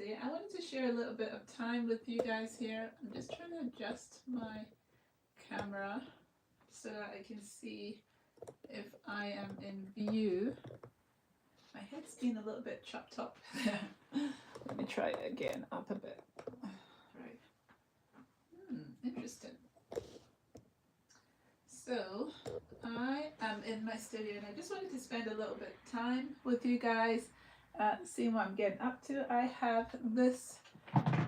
Wednesday. I wanted to share a little bit of time with you guys here. I'm just trying to adjust my camera so that I can see if I am in view. My head's been a little bit chopped up there. Let me try it again, up a bit. Right. Interesting. So I am in my studio and I just wanted to spend a little bit of time with you guys, seeing what I'm getting up to. I have this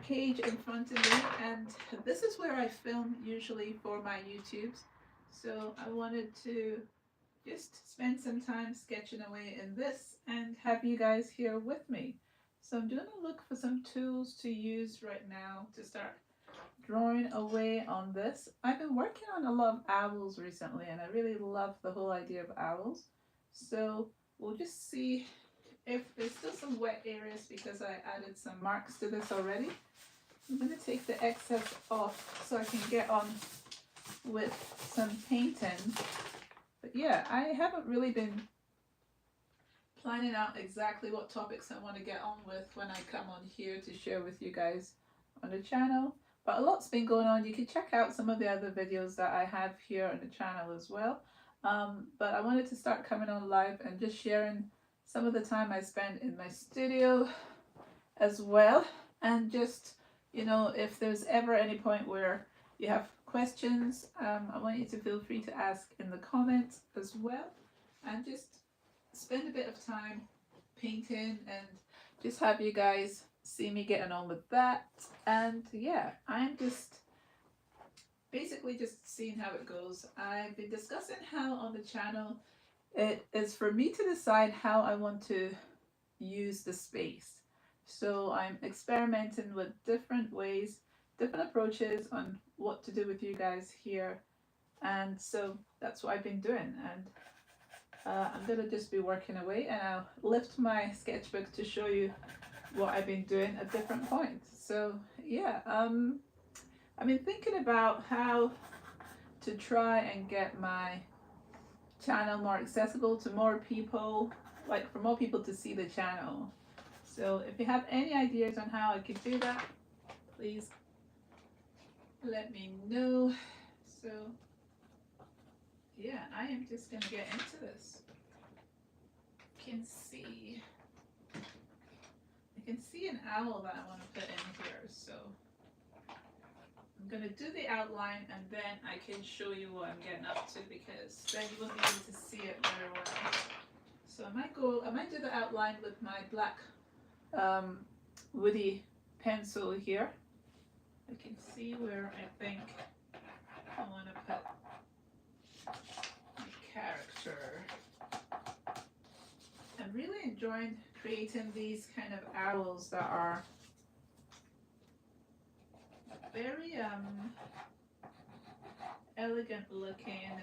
cage in front of me and this is where I film usually for my YouTubes. So I wanted to just spend some time sketching away in this and have you guys here with me. So I'm going to look for some tools to use right now to start drawing away on this. I've been working on a lot of owls recently and I really love the whole idea of owls. So we'll just see if there's still some wet areas because I added some marks to this already. I'm going to take the excess off so I can get on with some painting. But yeah, I haven't really been planning out exactly what topics I want to get on with when I come on here to share with you guys on the channel. But a lot's been going on. You can check out some of the other videos that I have here on the channel as well. But I wanted to start coming on live and just sharing some of the time I spend in my studio as well. And just, you know, if there's ever any point where you have questions, I want you to feel free to ask in the comments as well. And just spend a bit of time painting and just have you guys see me getting on with that. And yeah, I'm just basically just seeing how it goes. I've been discussing how on the channel it is for me to decide how I want to use the space. So I'm experimenting with different ways, different approaches on what to do with you guys here. And so that's what I've been doing. And I'm going to just be working away and I'll lift my sketchbook to show you what I've been doing at different points. So yeah, I've been thinking about how to try and get my channel more accessible to more people, like for more people to see the channel. So if you have any ideas on how I could do that, please let me know. So yeah, I am just gonna get into this. I can see an owl that I want to put in here, so I'm going to do the outline and then I can show you what I'm getting up to because then you won't be able to see it very well. So I might do the outline with my black woody pencil here. I can see where I think I want to put my character. I'm really enjoying creating these kind of owls that are very elegant looking and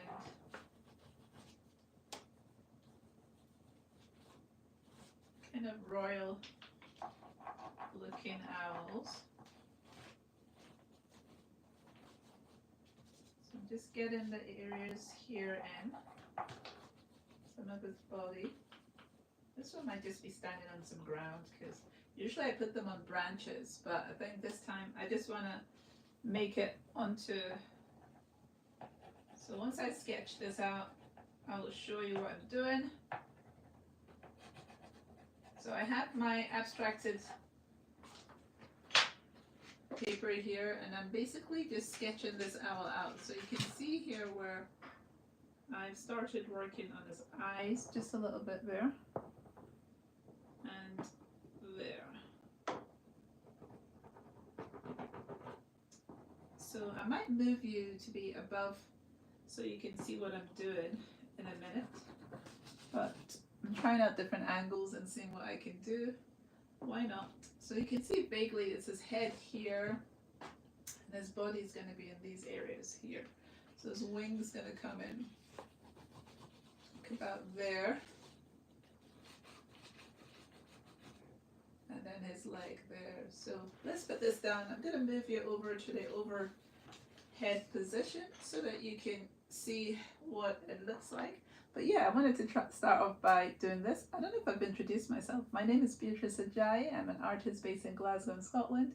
kind of royal looking owls. So I'm just getting the areas here in some of his body. This one might just be standing on some ground because usually I put them on branches, but I think this time I just want to make it onto. So once I sketch this out, I will show you what I'm doing. So I have my abstracted paper here and I'm basically just sketching this owl out. So you can see here where I've started working on his eyes just a little bit there. And there. So I might move you to be above so you can see what I'm doing in a minute. But I'm trying out different angles and seeing what I can do. Why not? So you can see vaguely it's his head here and his body's going to be in these areas here. So his wings going to come in about there. And then his leg there. So let's put this down. I'm going to move you over to the overhead position so that you can see what it looks like. But yeah, I wanted to start off by doing this. I don't know if I've introduced myself. My name is Beatrice Ajayi. I'm an artist based in Glasgow in Scotland.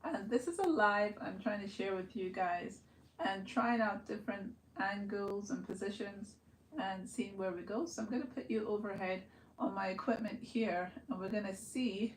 And this is a live I'm trying to share with you guys and trying out different angles and positions and seeing where we go. So I'm going to put you overhead on my equipment here and we're going to see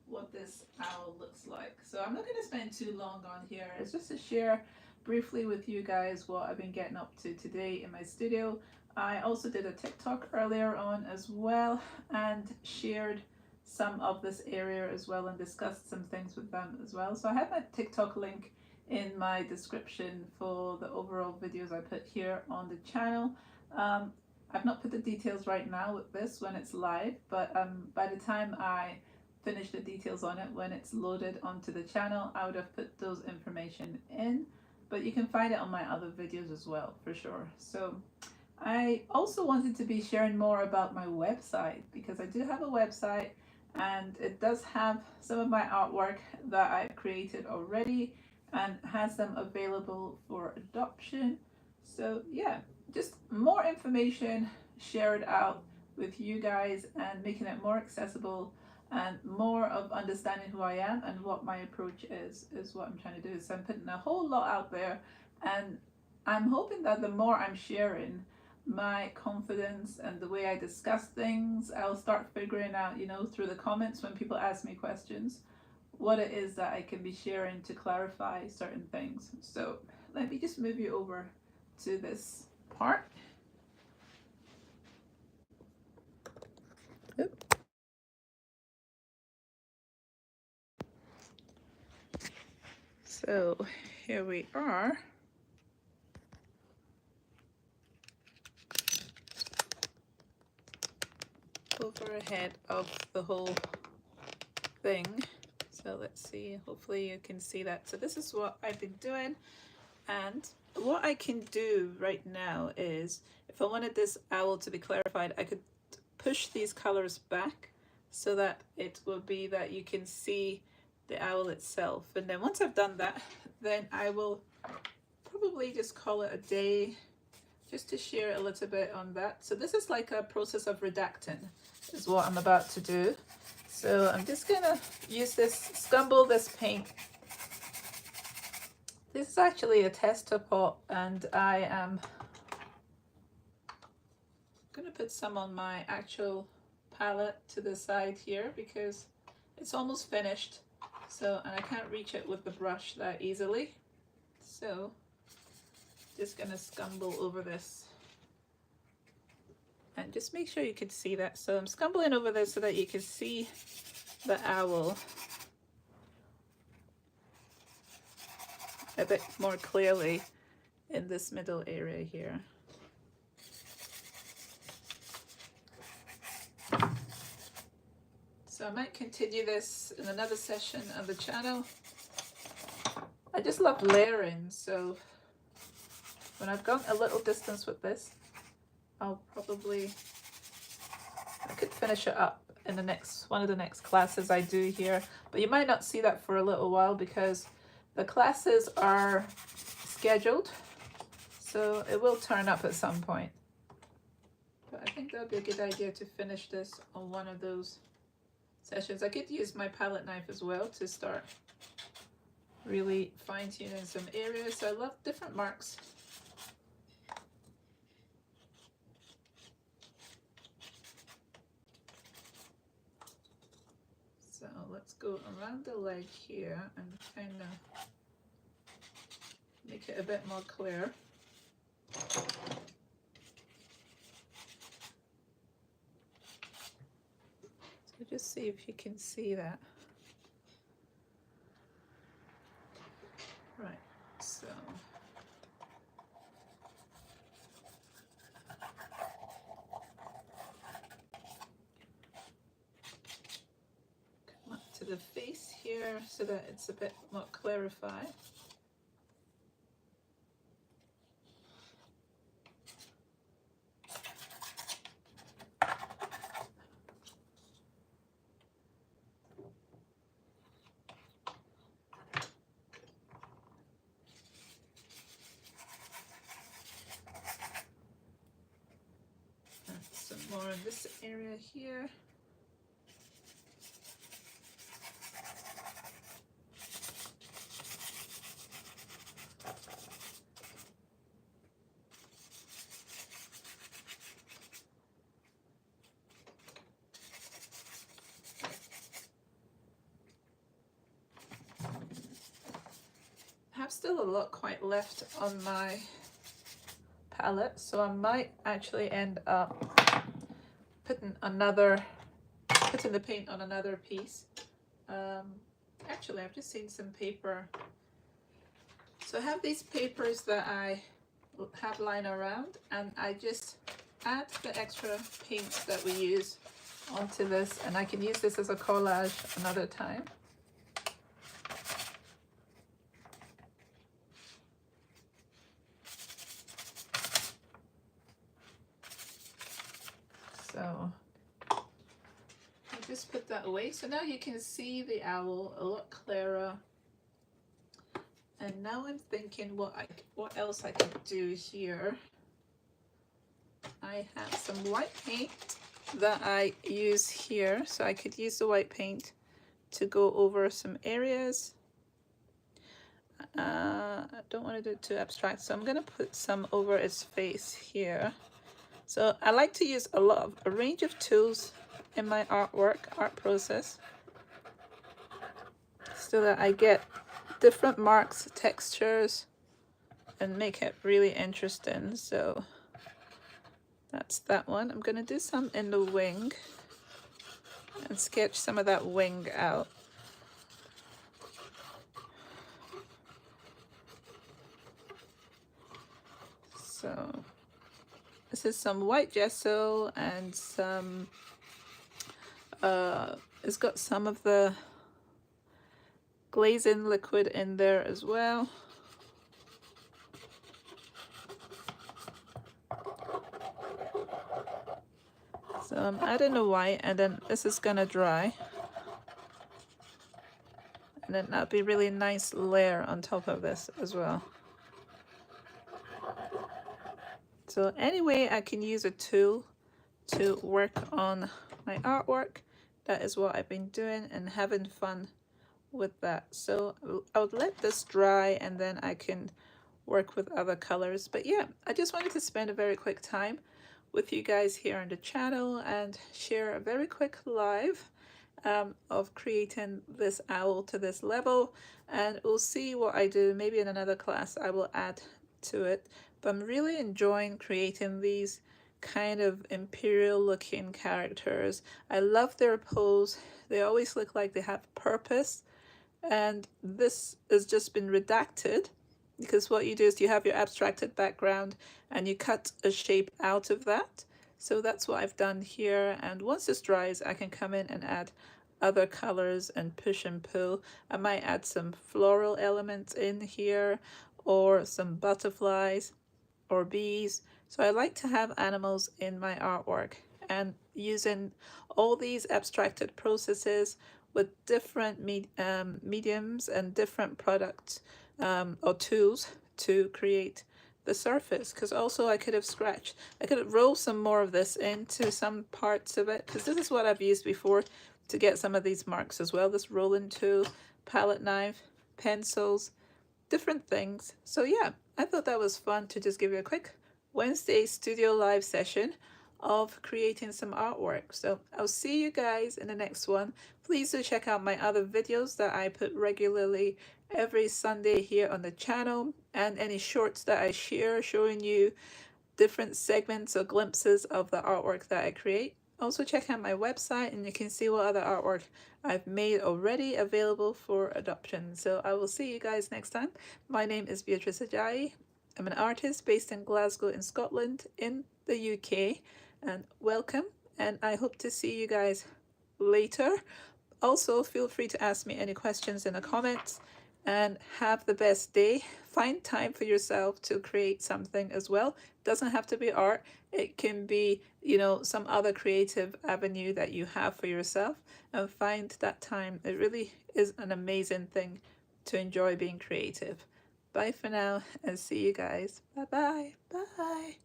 what this owl looks like. So I'm not going to spend too long on here. It's just to share briefly with you guys what I've been getting up to today in my studio. I also did a TikTok earlier on as well and shared some of this area as well and discussed some things with them as well. So I have my TikTok link in my description for the overall videos I put here on the channel. I've not put the details right now with this when it's live, but by the time I finish the details on it, when it's loaded onto the channel, I would have put those information in, but you can find it on my other videos as well for sure. So I also wanted to be sharing more about my website because I do have a website and it does have some of my artwork that I've created already and has them available for adoption. So yeah, just more information shared out with you guys and making it more accessible and more of understanding who I am and what my approach is what I'm trying to do. So I'm putting a whole lot out there and I'm hoping that the more I'm sharing my confidence and the way I discuss things, I'll start figuring out, you know, through the comments when people ask me questions, what it is that I can be sharing to clarify certain things. So let me just move you over to this part. Oop. So here we are. Over ahead of the whole thing. So let's see, hopefully you can see that. So this is what I've been doing, and what I can do right now is if I wanted this owl to be clarified, I could push these colors back so that it will be that you can see the owl itself. And then once I've done that, then I will probably just call it a day just to share a little bit on that. So this is like a process of redacting is what I'm about to do. So I'm just gonna use this, scumble this paint. This is actually a tester pot and I am gonna put some on my actual palette to the side here because it's almost finished. So, and I can't reach it with the brush that easily. So just gonna scumble over this and just make sure you can see that. So I'm scumbling over this so that you can see the owl a bit more clearly in this middle area here. So I might continue this in another session on the channel. I just love layering, so when I've gone a little distance with this, I could finish it up in the next one of the next classes I do here, but you might not see that for a little while because the classes are scheduled, so it will turn up at some point. But I think that would be a good idea to finish this on one of those sessions. I could use my palette knife as well to start really fine-tuning some areas. So I love different marks. So let's go around the leg here and kind of make it a bit more clear. So just see if you can see that. Right, so come up to the face here so that it's a bit more clarified. this area here. I have still a lot quite left on my palette, so I might actually end up putting the paint on another piece. Actually, I've just seen some paper. So I have these papers that I have lying around, and I just add the extra paint that we use onto this, and I can use this as a collage another time. So I just put that away. So now you can see the owl a lot clearer. And now I'm thinking what else I could do here. I have some white paint that I use here. So I could use the white paint to go over some areas. I don't want to do it too abstract, so I'm going to put some over its face here. So I like to use a range of tools in my art process, so that I get different marks, textures, and make it really interesting. So that's that one. I'm going to do some in the wing and sketch some of that wing out. So this is some white gesso and some, it's got some of the glazing liquid in there as well. So I'm adding the white, and then this is gonna dry. And then that'll be really nice layer on top of this as well. So anyway, I can use a tool to work on my artwork. That is what I've been doing and having fun with that. So I would let this dry, and then I can work with other colors. But yeah, I just wanted to spend a very quick time with you guys here on the channel and share a very quick live of creating this owl to this level, and we'll see what I do. Maybe in another class I will add to it, but I'm really enjoying creating these kind of imperial looking characters. I love their pose. They always look like they have purpose, and this has just been redacted, because what you do is you have your abstracted background and you cut a shape out of that. So that's what I've done here, and once this dries I can come in and add other colors and push and pull. I might add some floral elements in here, or some butterflies or bees. So I like to have animals in my artwork, and using all these abstracted processes with different mediums and different products or tools to create the surface. Because also I could have rolled some more of this into some parts of it, because this is what I've used before to get some of these marks as well. This rolling tool, palette knife, pencils, different things. So yeah, I thought that was fun to just give you a quick Wednesday studio live session of creating some artwork. So I'll see you guys in the next one. Please do check out my other videos that I put regularly every Sunday here on the channel, and any shorts that I share showing you different segments or glimpses of the artwork that I create. Also check out my website, and you can see what other artwork I've made already available for adoption. So I will see you guys next time. My name is Beatrice Ajayi. I'm an artist based in Glasgow in Scotland in the UK, and welcome, and I hope to see you guys later. Also feel free to ask me any questions in the comments, and have the best day. Find time for yourself to create something as well. It doesn't have to be art. It can be, you know, some other creative avenue that you have for yourself, and find that time. It really is an amazing thing to enjoy being creative. Bye for now, and see you guys. Bye bye. Bye.